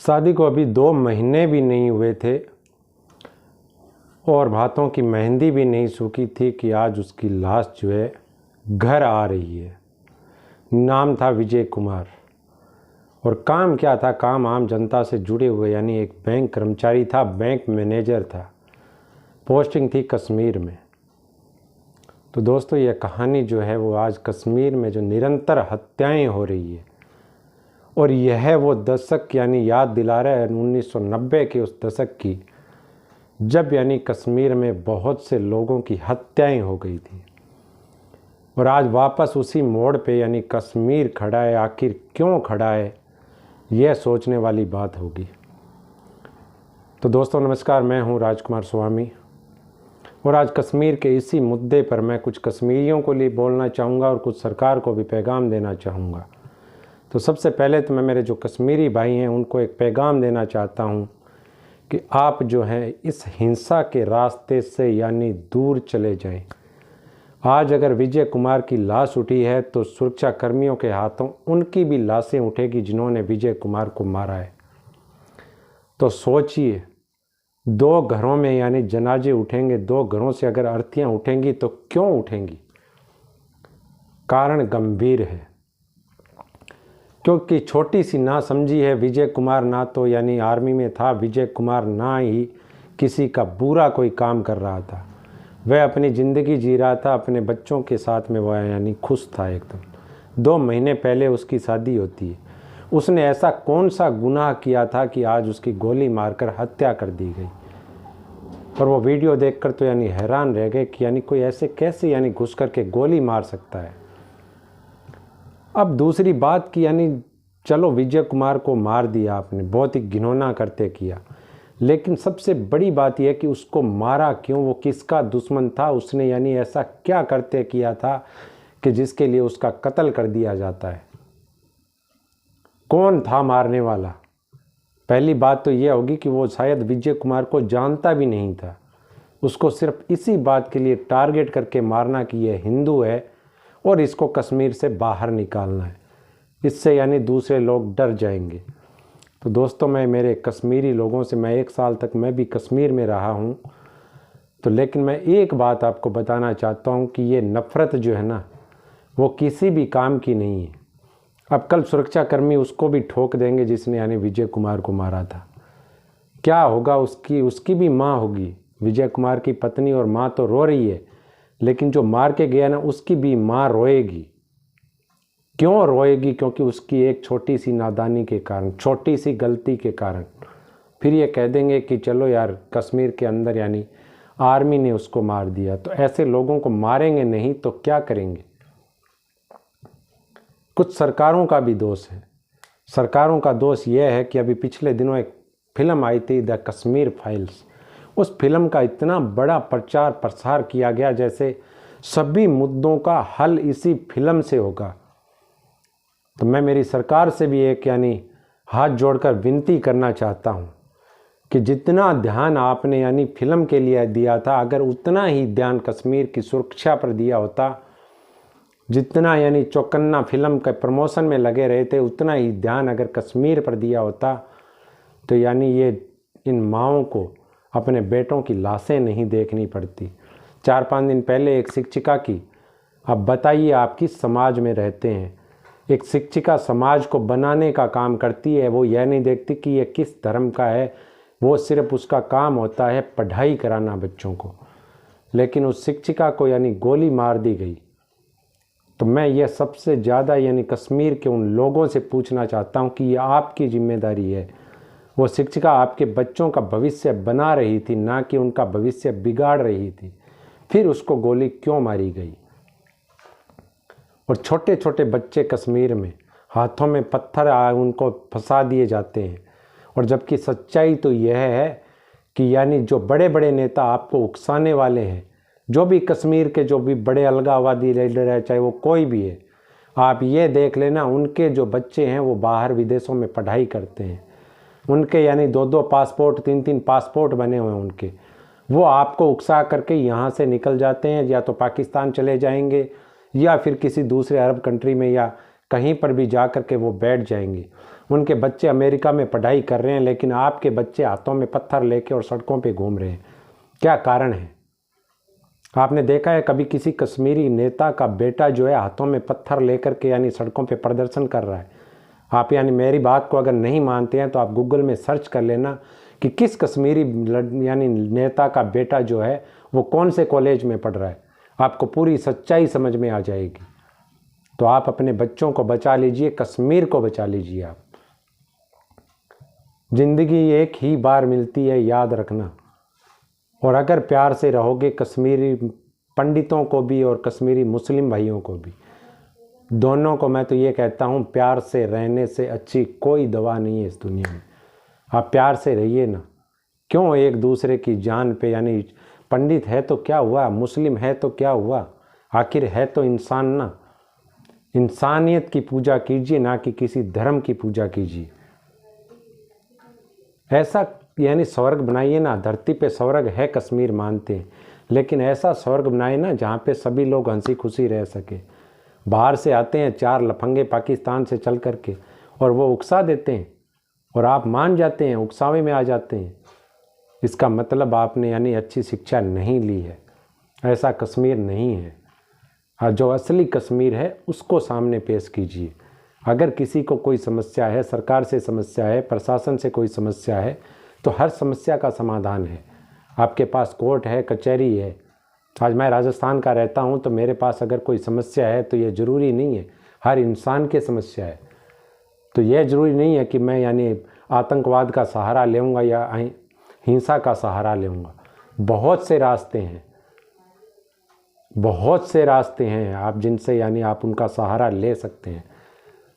शादी को अभी 2 महीने भी नहीं हुए थे और भातों की मेहंदी भी नहीं सूखी थी कि आज उसकी लाश जो है घर आ रही है। नाम था विजय कुमार और काम क्या था? काम आम जनता से जुड़े हुए, यानी एक बैंक कर्मचारी था, बैंक मैनेजर था। पोस्टिंग थी कश्मीर में। तो दोस्तों, यह कहानी जो है वो आज कश्मीर में जो निरंतर हत्याएं हो रही है और यह वो दशक यानी याद दिला रहा है 1990 के उस दशक की, जब यानी कश्मीर में बहुत से लोगों की हत्याएं हो गई थी। और आज वापस उसी मोड़ पे यानी कश्मीर खड़ा है। आखिर क्यों खड़ा है, यह सोचने वाली बात होगी। तो दोस्तों नमस्कार, मैं हूं राजकुमार स्वामी और आज कश्मीर के इसी मुद्दे पर मैं कुछ कश्मीरियों को लिए बोलना चाहूँगा और कुछ सरकार को भी पैगाम देना चाहूँगा। तो सबसे पहले तो मैं मेरे जो कश्मीरी भाई हैं उनको एक पैगाम देना चाहता हूँ कि आप जो हैं इस हिंसा के रास्ते से यानी दूर चले जाएं। आज अगर विजय कुमार की लाश उठी है तो सुरक्षा कर्मियों के हाथों उनकी भी लाशें उठेगी जिन्होंने विजय कुमार को मारा है। तो सोचिए, 2 घरों में यानी जनाजे उठेंगे, 2 घरों से अगर अर्थियां उठेंगी तो क्यों उठेंगी? कारण गंभीर है, क्योंकि छोटी सी ना समझी है। विजय कुमार ना तो यानी आर्मी में था, विजय कुमार ना ही किसी का बुरा कोई काम कर रहा था। वह अपनी ज़िंदगी जी रहा था, अपने बच्चों के साथ में वह यानी खुश था एकदम। 2 महीने पहले उसकी शादी होती है। उसने ऐसा कौन सा गुनाह किया था कि आज उसकी गोली मारकर हत्या कर दी गई? और वो वीडियो देखकर तो यानी हैरान रह गए कि यानी कोई ऐसे कैसे यानी घुस करके गोली मार सकता है। अब दूसरी बात की यानी चलो विजय कुमार को मार दिया आपने, बहुत ही घिनौना करते किया, लेकिन सबसे बड़ी बात यह है कि उसको मारा क्यों? वो किसका दुश्मन था? उसने यानी ऐसा क्या करते किया था कि जिसके लिए उसका कत्ल कर दिया जाता है? कौन था मारने वाला? पहली बात तो यह होगी कि वो शायद विजय कुमार को जानता भी नहीं था। उसको सिर्फ इसी बात के लिए टारगेट करके मारना कि यह हिंदू है और इसको कश्मीर से बाहर निकालना है। इससे यानी दूसरे लोग डर जाएंगे। तो दोस्तों, मैं मेरे कश्मीरी लोगों से, मैं 1 साल तक मैं भी कश्मीर में रहा हूँ, तो लेकिन मैं एक बात आपको बताना चाहता हूँ कि ये नफ़रत जो है ना, वो किसी भी काम की नहीं है। अब कल सुरक्षाकर्मी उसको भी ठोक देंगे जिसने यानी विजय कुमार को मारा था। क्या होगा? उसकी भी माँ होगी। विजय कुमार की पत्नी और माँ तो रो रही है, लेकिन जो मार के गया ना उसकी भी माँ रोएगी। क्यों रोएगी? क्योंकि उसकी एक छोटी सी नादानी के कारण, छोटी सी गलती के कारण। फिर ये कह देंगे कि चलो यार, कश्मीर के अंदर यानी आर्मी ने उसको मार दिया। तो ऐसे लोगों को मारेंगे नहीं तो क्या करेंगे? कुछ सरकारों का भी दोष है। सरकारों का दोष यह है कि अभी पिछले दिनों एक फिल्म आई थी, द कश्मीर फाइल्स। उस फिल्म का इतना बड़ा प्रचार प्रसार किया गया जैसे सभी मुद्दों का हल इसी फिल्म से होगा। तो मैं मेरी सरकार से भी एक यानी हाथ जोड़कर विनती करना चाहता हूँ कि जितना ध्यान आपने यानी फिल्म के लिए दिया था, अगर उतना ही ध्यान कश्मीर की सुरक्षा पर दिया होता, जितना यानी चौकन्ना फिल्म के प्रमोशन में लगे रहे थे, उतना ही ध्यान अगर कश्मीर पर दिया होता, तो यानी ये इन माँओं को अपने बेटों की लाशें नहीं देखनी पड़ती। 4-5 दिन पहले एक शिक्षिका की, अब बताइए आप किस समाज में रहते हैं? एक शिक्षिका समाज को बनाने का काम करती है। वो यह नहीं देखती कि ये किस धर्म का है, वो सिर्फ उसका काम होता है पढ़ाई कराना बच्चों को। लेकिन उस शिक्षिका को यानी गोली मार दी गई। तो मैं ये सबसे ज़्यादा यानी कश्मीर के उन लोगों से पूछना चाहता हूँ कि ये आपकी जिम्मेदारी है। वो शिक्षिका आपके बच्चों का भविष्य बना रही थी, ना कि उनका भविष्य बिगाड़ रही थी। फिर उसको गोली क्यों मारी गई? और छोटे छोटे बच्चे कश्मीर में हाथों में पत्थर उनको फंसा दिए जाते हैं। और जबकि सच्चाई तो यह है कि यानी जो बड़े बड़े नेता आपको उकसाने वाले हैं, जो भी कश्मीर के जो भी बड़े अलगाववादी लीडर है, चाहे वो कोई भी है, आप ये देख लेना उनके जो बच्चे हैं वो बाहर विदेशों में पढ़ाई करते हैं। उनके यानी 2-2 पासपोर्ट, 3-3 पासपोर्ट बने हुए हैं उनके। वो आपको उकसा करके यहाँ से निकल जाते हैं, या तो पाकिस्तान चले जाएंगे या फिर किसी दूसरे अरब कंट्री में या कहीं पर भी जा कर के वो बैठ जाएंगे। उनके बच्चे अमेरिका में पढ़ाई कर रहे हैं, लेकिन आपके बच्चे हाथों में पत्थर लेके और सड़कों पे घूम रहे हैं। क्या कारण है? आपने देखा है कभी किसी कश्मीरी नेता का बेटा जो है हाथों में पत्थर लेकर के यानी सड़कों पे प्रदर्शन कर रहा है? आप यानी मेरी बात को अगर नहीं मानते हैं तो आप गूगल में सर्च कर लेना कि किस कश्मीरी यानी नेता का बेटा जो है वो कौन से कॉलेज में पढ़ रहा है, आपको पूरी सच्चाई समझ में आ जाएगी। तो आप अपने बच्चों को बचा लीजिए, कश्मीर को बचा लीजिए। आप जिंदगी एक ही बार मिलती है, याद रखना। और अगर प्यार से रहोगे, कश्मीरी पंडितों को भी और कश्मीरी मुस्लिम भाइयों को भी, दोनों को मैं तो ये कहता हूँ, प्यार से रहने से अच्छी कोई दवा नहीं है इस दुनिया में। आप प्यार से रहिए ना, क्यों एक दूसरे की जान पे, यानी पंडित है तो क्या हुआ, मुस्लिम है तो क्या हुआ, आखिर है तो इंसान ना। इंसानियत की पूजा कीजिए, ना कि किसी धर्म की पूजा कीजिए। ऐसा यानी स्वर्ग बनाइए ना, धरती पे स्वर्ग है, कश्मीर मानते हैं, लेकिन ऐसा स्वर्ग बनाए ना जहाँ पे सभी लोग हंसी खुशी रह सके। बाहर से आते हैं 4 लफंगे पाकिस्तान से चल करके और वो उकसा देते हैं और आप मान जाते हैं, उकसावे में आ जाते हैं। इसका मतलब आपने यानी अच्छी शिक्षा नहीं ली है। ऐसा कश्मीर नहीं है। जो असली कश्मीर है उसको सामने पेश कीजिए। अगर किसी को कोई समस्या है, सरकार से समस्या है, प्रशासन से कोई समस्या है, तो हर समस्या का समाधान है। आपके पास कोर्ट है, कचहरी है। आज मैं राजस्थान का रहता हूँ, तो मेरे पास अगर कोई समस्या है तो ये ज़रूरी नहीं है हर इंसान की समस्या है। तो यह ज़रूरी नहीं है कि मैं यानी आतंकवाद का सहारा लूँगा या हिंसा का सहारा लूँगा। बहुत से रास्ते हैं, बहुत से रास्ते हैं आप जिनसे यानी आप उनका सहारा ले सकते हैं।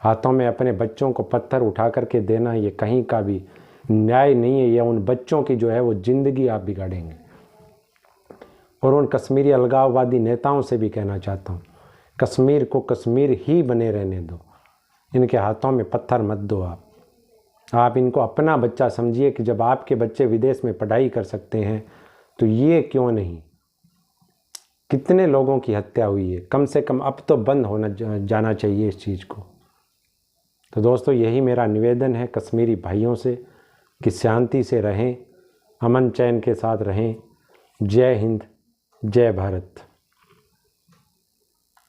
हाथों में अपने बच्चों को पत्थर उठा करके देना ये कहीं का भी न्याय नहीं है। ये उन बच्चों की जो है वो ज़िंदगी आप बिगाड़ेंगे। और उन कश्मीरी अलगाववादी नेताओं से भी कहना चाहता हूँ, कश्मीर को कश्मीर ही बने रहने दो, इनके हाथों में पत्थर मत दो। आप इनको अपना बच्चा समझिए कि जब आपके बच्चे विदेश में पढ़ाई कर सकते हैं तो ये क्यों नहीं। कितने लोगों की हत्या हुई है, कम से कम अब तो बंद होना जाना चाहिए इस चीज़ को। तो दोस्तों यही मेरा निवेदन है कश्मीरी भाइयों से कि शांति से रहें, अमन चैन के साथ रहें। जय हिंद, जय भारत।